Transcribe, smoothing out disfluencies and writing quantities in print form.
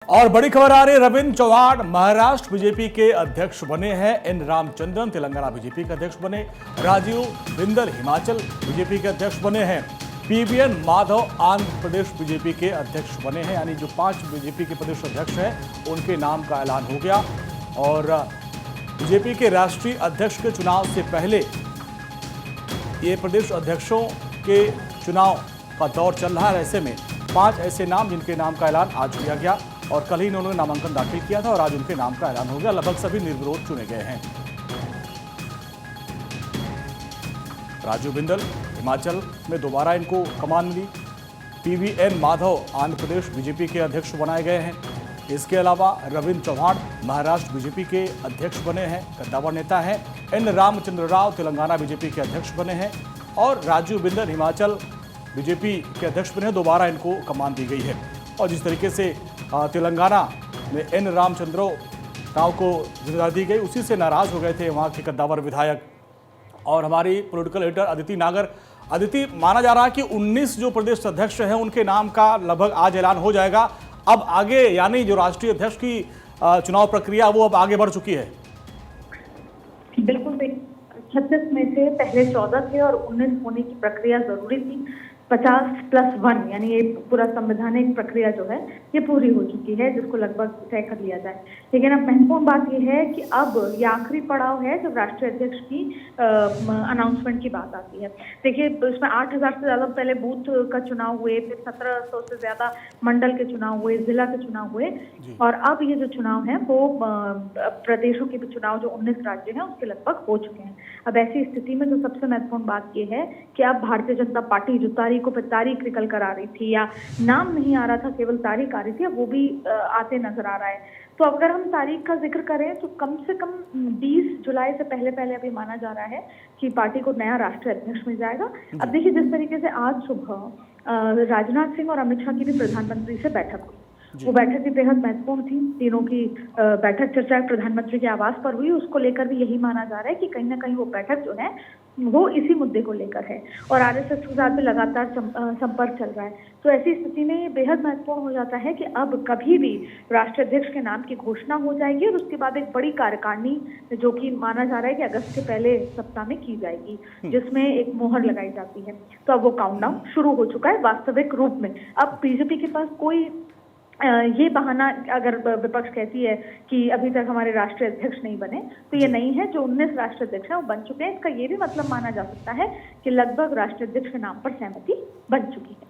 और बड़ी खबर आ रही है, रविंद्र चौहान महाराष्ट्र बीजेपी के अध्यक्ष बने हैं। एन रामचंद्रन तेलंगाना बीजेपी के अध्यक्ष बने। राजीव बिंदल हिमाचल बीजेपी के अध्यक्ष बने हैं। पीवीएन माधव आंध्र प्रदेश बीजेपी के अध्यक्ष बने हैं। यानी जो 5 बीजेपी के प्रदेश अध्यक्ष हैं उनके नाम का ऐलान हो गया। और बीजेपी के राष्ट्रीय अध्यक्ष के चुनाव से पहले ये प्रदेश अध्यक्षों के चुनाव का दौर चल रहा है। ऐसे में 5 ऐसे नाम जिनके नाम का ऐलान आज किया गया और कल ही इन्होंने नामांकन दाखिल किया था और आज उनके नाम का ऐलान हो गया। लगभग सभी निर्विरोध चुने गए हैं। राजीव बिंदल हिमाचल में दोबारा इनको कमान मिली। पीवीएन माधव आंध्र प्रदेश बीजेपी के अध्यक्ष बनाए गए हैं। इसके अलावा रविंद्र चौहान महाराष्ट्र बीजेपी के अध्यक्ष बने हैं, कद्दावर नेता हैं। एन रामचंद्र राव तेलंगाना बीजेपी के अध्यक्ष बने हैं और राजीव बिंदल हिमाचल बीजेपी के अध्यक्ष बने। दोबारा इनको कमान दी गई है। और जिस तरीके से तेलंगाना में एन रामचंद्र राव को जिम्मेदारी दी गई, उसी से नाराज हो गए थे वहाँ के कद्दावर विधायक। और हमारी पॉलिटिकल एडिटर अदिति नागर। अदिति, माना जा रहा है कि 19 जो प्रदेश अध्यक्ष हैं उनके नाम का लगभग आज ऐलान हो जाएगा। अब आगे यानी जो राष्ट्रीय अध्यक्ष की चुनाव प्रक्रिया वो अब आगे बढ़ चुकी है। बिल्कुल, 36 में से पहले 14 थे और 19 होने की प्रक्रिया जरूरी थी। 50+1 यानी ये पूरा संवैधानिक प्रक्रिया जो है ये पूरी हो चुकी है, जिसको लगभग तय कर लिया जाए। लेकिन अब महत्वपूर्ण बात ये है कि अब ये आखिरी पड़ाव है जब राष्ट्रीय अध्यक्ष की अनाउंसमेंट की बात आती है। देखिए, इसमें 8000 से ज़्यादा पहले बूथ का चुनाव हुए, फिर 1700 से ज़्यादा मंडल के चुनाव हुए, जिला के चुनाव हुए और अब ये जो चुनाव है वो प्रदेशों के भी चुनाव जो 19 राज्य हैं उसके लगभग हो चुके हैं। अब ऐसी स्थिति में जो सबसे महत्वपूर्ण बात ये है कि अब भारतीय जनता पार्टी जो तारीख निकल कर आ रही थी या नाम नहीं आ रहा था, केवल तारीख आ रही थी, वो भी आते नजर आ रहा है। तो अगर हम तारीख का जिक्र करें तो कम से कम 20 जुलाई से पहले अभी माना जा रहा है कि पार्टी को नया राष्ट्रीय अध्यक्ष मिल जाएगा। अब देखिए, जिस तरीके से आज सुबह राजनाथ सिंह और अमित शाह की भी प्रधानमंत्री से बैठक हुई, वो बैठक भी बेहद महत्वपूर्ण थी। तीनों की बैठक चर्चा प्रधानमंत्री के आवास पर हुई। उसको लेकर भी यही माना जा रहा है कि कहीं ना कहीं वो बैठक जो है वो इसी मुद्दे को लेकर है और आरएसएस के साथ भी लगातार संपर्क चल रहा है। तो ऐसी स्थिति में ये बेहद महत्वपूर्ण हो जाता है कि अब कभी भी राष्ट्रीय अध्यक्ष के नाम की घोषणा हो जाएगी और उसके बाद एक बड़ी कार्यकारिणी जो कि माना जा रहा है कि अगस्त के पहले सप्ताह में की जाएगी, जिसमें एक मोहर लगाई जाती है। तो अब वो काउंटडाउन शुरू हो चुका है वास्तविक रूप में। अब बीजेपी के पास कोई ये बहाना अगर विपक्ष कहती है कि अभी तक हमारे राष्ट्रीय अध्यक्ष नहीं बने, तो ये नहीं है। जो 19 राष्ट्रीय अध्यक्ष हैं वो बन चुके हैं। इसका ये भी मतलब माना जा सकता है कि लगभग राष्ट्रीय अध्यक्ष के नाम पर सहमति बन चुकी है।